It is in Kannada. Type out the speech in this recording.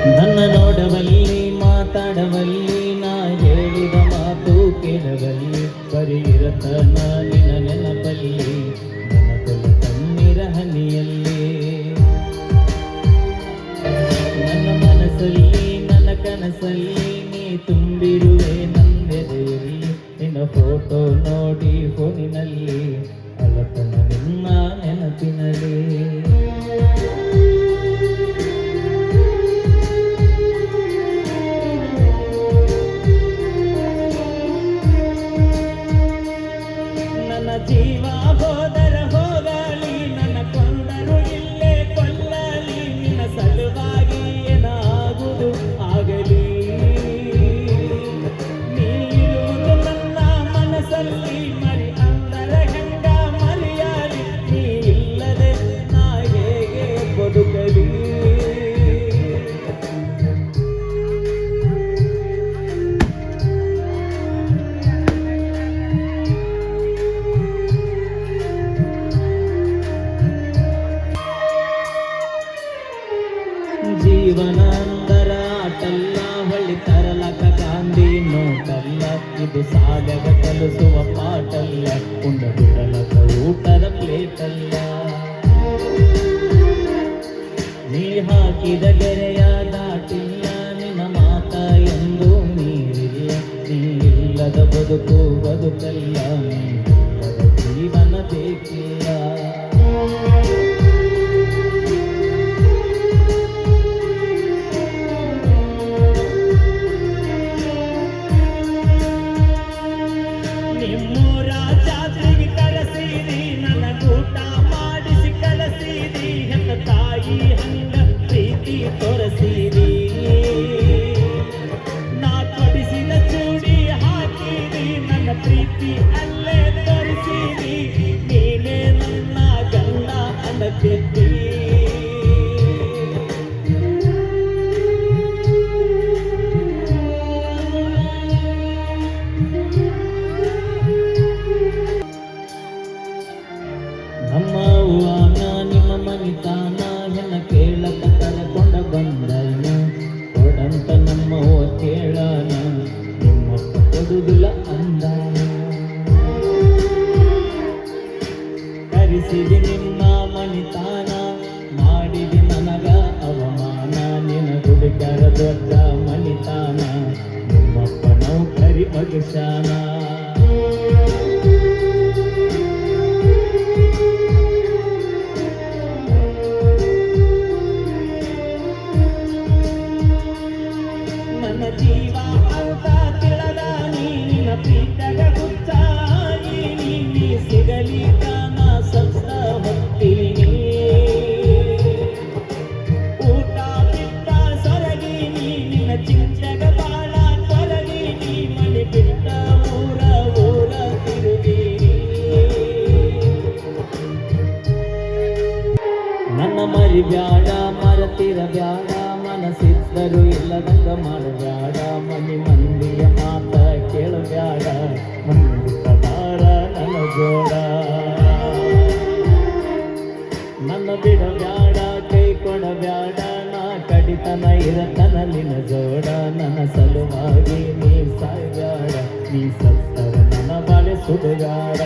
ನನ್ನ ನೋಡವಲ್ಲಿ ಮಾತಾಡವಲ್ಲಿ ನಾ ಹೇಳಿದ ಮಾತು ಕೇಳವಲ್ಲಿ ಬರೀ ಇರತನ ನಿನ್ನ ನೆನಪಲ್ಲಿ ನನಗೊಲ್ಲ ಕಣ್ಣೀರ ಹನಿಯಲ್ಲಿ ನನ್ನ ಮನಸ್ಸಲ್ಲಿ ನನ್ನ ಕನಸಲ್ಲಿ ನೀ ತುಂಬಿರುವೆ ನನ್ನೆದೆಯಲ್ಲಿ ನಿನ್ನ ಫೋಟೋ ನೋಡಿ ಫೋನಿನಲ್ಲಿ ಅಳತನ ನಿನ್ನ ನೆನಪಿನಲ್ಲಿ ಜೀವ ಹೋದರ ಹೋಗಲಿ ನನ್ನ ಕೊಂದರು ಇಲ್ಲೇ ಕೊಲ್ಲಲಿ ನಿನ್ನ ಸಲುವಾಗಿ ಏನಾಗುವುದು ಆಗಲಿ ನೀರುವುದು ನನ್ನ ಮನಸ್ಸಲ್ಲಿ ಮರಿ ಅಂದರ ಹೆಂಗ ಮರೆಯಲಿ ನೀ ಇಲ್ಲದೆ ನಾ ಹೇಗೆ ಬದುಕಲಿ ಜೀವನ ಅಂದರ ಆಟಲ್ಲ ಹೊಳ್ಳಿ ತರಲಕ ಗಾಂಧಿ ನೋಟಲ್ಲ ಇದು ಸಾಗದ ಕಲಿಸುವ ಪಾಟಲ್ಲ ಉಂಡ ಬಿಡಲಕ ಊಟದ ಪ್ಲೇಟಲ್ಲ ನೀ ಹಾಕಿದ ಗೆರೆಯ ದಾಟಿಲ್ಲ ನಿನ್ನ ಮಾತ ಎಂದು ನೀರಿಲ್ಲ ನೀ ಇಲ್ಲದ ಬದುಕು ಬದುಕಲ್ಲ ನೀ ಇಲ್ಲದ ಜೀವನ ಬೇಕಿಲ್ಲ ನಿಮ್ಮೂರ ಜಾತ್ರೆಗೆ ಕರೆಸಿದಿ ನನಗೂಟ ಮಾಡಿಸಿ ಕಳಿಸಿದಿ ಹೆತ್ತ ತಾಯಿ ಹಂಗ ಪ್ರೀತಿ ತೋರಿಸಿದಿ ನಾ ಕೊಡಿಸಿದ ಚೂಡಿ ಹಾಕಿದಿ ನನ್ನ ಪ್ರೀತಿ ಅಲ್ಲೇ ತೋರಿಸಿದಿ ನೀನೇ ನನ್ನ ಗಂಡ ಅನ್ನತಿದ್ದಿ ನಮ್ಮ ಅವ್ವನ ನಿಮ್ಮ ಮನಿತಾನ ಹೆಣ್ಣ ಕೇಳಕ ಕರೆಕೊಂಡ ಬಂದನ ಕೊಡಂತ ನಮ್ಮ ಕೇಳನ ನಿಮ್ಮಪ್ಪ ಕೊಡುದಿಲ್ಲ ಅಂದಾನ ಕರೆಸಿದಿ ನಿಮ್ಮ ಮನಿತಾನ ಮಾಡಿದಿ ನನಗ ಅವಮಾನ ನಿನ ಗುಡಿಕರ ದೊಡ್ಡ ಮನಿತಾನ ನಿಮ್ಮಪ್ಪ ನೌಕರಿ ಬಗಶಾನ ಜೀವ ಅಂತ ತಿಳದ ನೀನ ಪ್ರೀತಗ ಹುಚ್ಚಾಗಿ ನೀ ಸಿಗಲಿ ಕಾನ ಸತ್ತ ಹೊತ್ತೀನಿ ಊಟ ಬಿಟ್ಟ ಸೊರಗಿ ನಿನ್ನ ಚಿಂಚಗ ಬಾಳ ತೊರಗಿ ನೀ ಮನೆ ಬಿಟ್ಟ ಊರ ತಿರುಗಿ ನನ್ನ ಮರಿ ಬ್ಯಾಡ ಮರತಿರ ಬ್ಯಾಡ ಮನಸ್ಸಿದ್ದರು ಇಲ್ಲದಂಗ ಮಾಡಬ್ಯಾಡ ಮನಿ ಮಂದಿಯ ಮಾತ ಕೇಳಬ್ಯಾಡ ಮಂದಿ ಪದಾರ ನನ್ನ ಜೋಡ ನನ್ನ ಬಿಡಬ್ಯಾಡ ಕೈ ಕೊಡಬ್ಯಾಡ ನಾ ಕಡಿತನ ಇರತನ ನಿನ್ನ ಜೋಡ ನನ್ನ ಸಲುವಾಗಿ ನೀ ಸಾಯ್ಬ್ಯಾಡ ನೀ ಸತ್ತರ ನನ್ನ ಬಾಳೆ ಸುಡಬ್ಯಾಡ